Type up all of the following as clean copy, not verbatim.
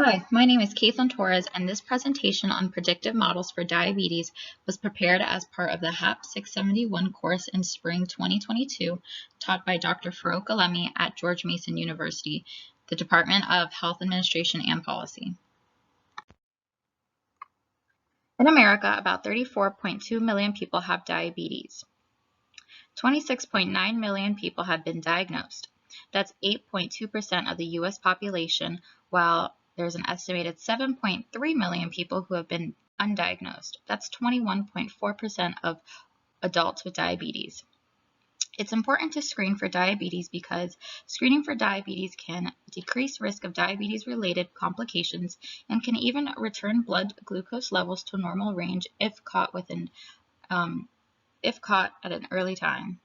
Hi, my name is Caitlin Torres, and this presentation on predictive models for diabetes was prepared as part of the HAP 671 course in spring 2022, taught by Dr. Farouk Alemi at George Mason University, the Department of Health Administration and Policy. In America, about 34.2 million people have diabetes. 26.9 million people have been diagnosed. That's 8.2% of the U.S. population, while there's an estimated 7.3 million people who have been undiagnosed. That's 21.4% of adults with diabetes. It's important to screen for diabetes because screening for diabetes can decrease risk of diabetes-related complications and can even return blood glucose levels to normal range if caught at an early time.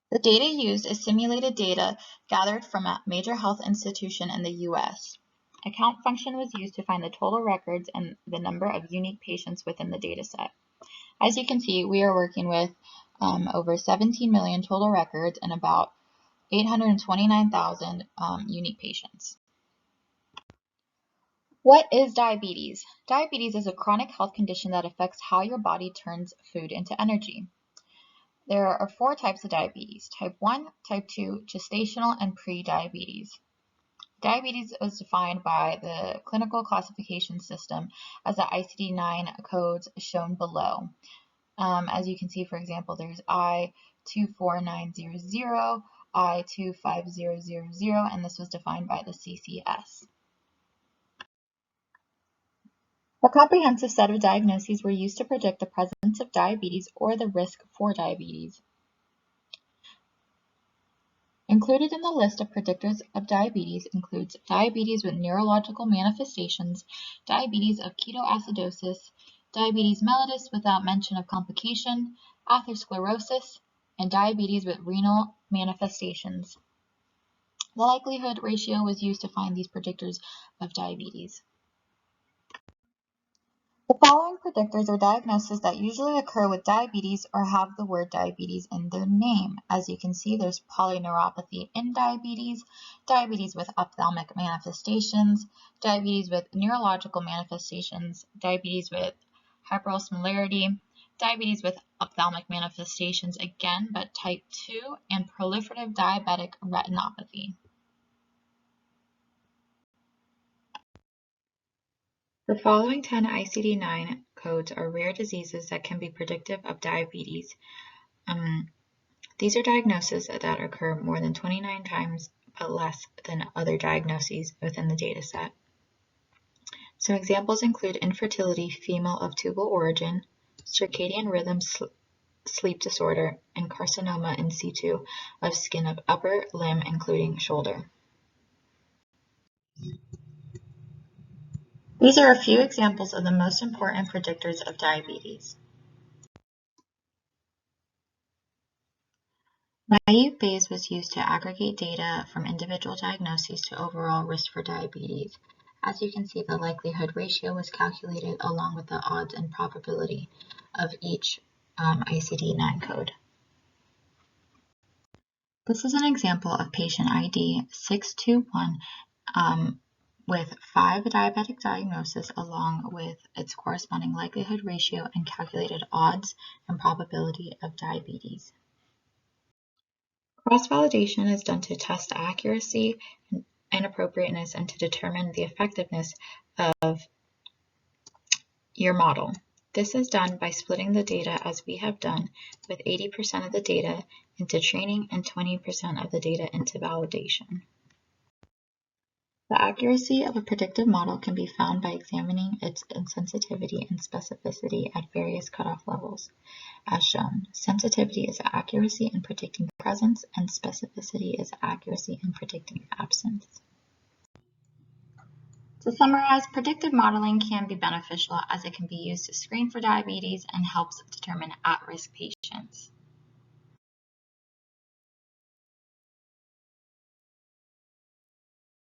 The data used is simulated data gathered from a major health institution in the U.S. A count function was used to find the total records and the number of unique patients within the dataset. As you can see, we are working with over 17 million total records and about 829,000 unique patients. What is diabetes? Diabetes is a chronic health condition that affects how your body turns food into energy. There are 4 types of diabetes: type 1, type 2, gestational, and pre-diabetes. Diabetes is defined by the clinical classification system as the ICD-9 codes shown below. As you can see, for example, there's I24900, I25000, and this was defined by the CCS. A comprehensive set of diagnoses were used to predict the presence of diabetes or the risk for diabetes. Included in the list of predictors of diabetes includes diabetes with neurological manifestations, diabetes of ketoacidosis, diabetes mellitus without mention of complication, atherosclerosis, and diabetes with renal manifestations. The likelihood ratio was used to find these predictors of diabetes. The following predictors are diagnoses that usually occur with diabetes or have the word diabetes in their name. As you can see, there's polyneuropathy in diabetes, diabetes with ophthalmic manifestations, diabetes with neurological manifestations, diabetes with hyperosmolarity, diabetes with ophthalmic manifestations again, but type 2, and proliferative diabetic retinopathy. The following 10 ICD-9 codes are rare diseases that can be predictive of diabetes. These are diagnoses that occur more than 29 times but less than other diagnoses within the dataset. Some examples include infertility, female of tubal origin, circadian rhythm sleep disorder, and carcinoma in situ of skin of upper limb including shoulder. These are a few examples of the most important predictors of diabetes. Naive Bayes was used to aggregate data from individual diagnoses to overall risk for diabetes. As you can see, the likelihood ratio was calculated along with the odds and probability of each ICD-9 code. This is an example of patient ID 621 with 5 diabetic diagnoses along with its corresponding likelihood ratio and calculated odds and probability of diabetes. Cross-validation is done to test accuracy and appropriateness and to determine the effectiveness of your model. This is done by splitting the data as we have done, with 80% of the data into training and 20% of the data into validation. The accuracy of a predictive model can be found by examining its sensitivity and specificity at various cutoff levels. As shown, sensitivity is accuracy in predicting presence, and specificity is accuracy in predicting absence. To summarize, predictive modeling can be beneficial as it can be used to screen for diabetes and helps determine at-risk patients.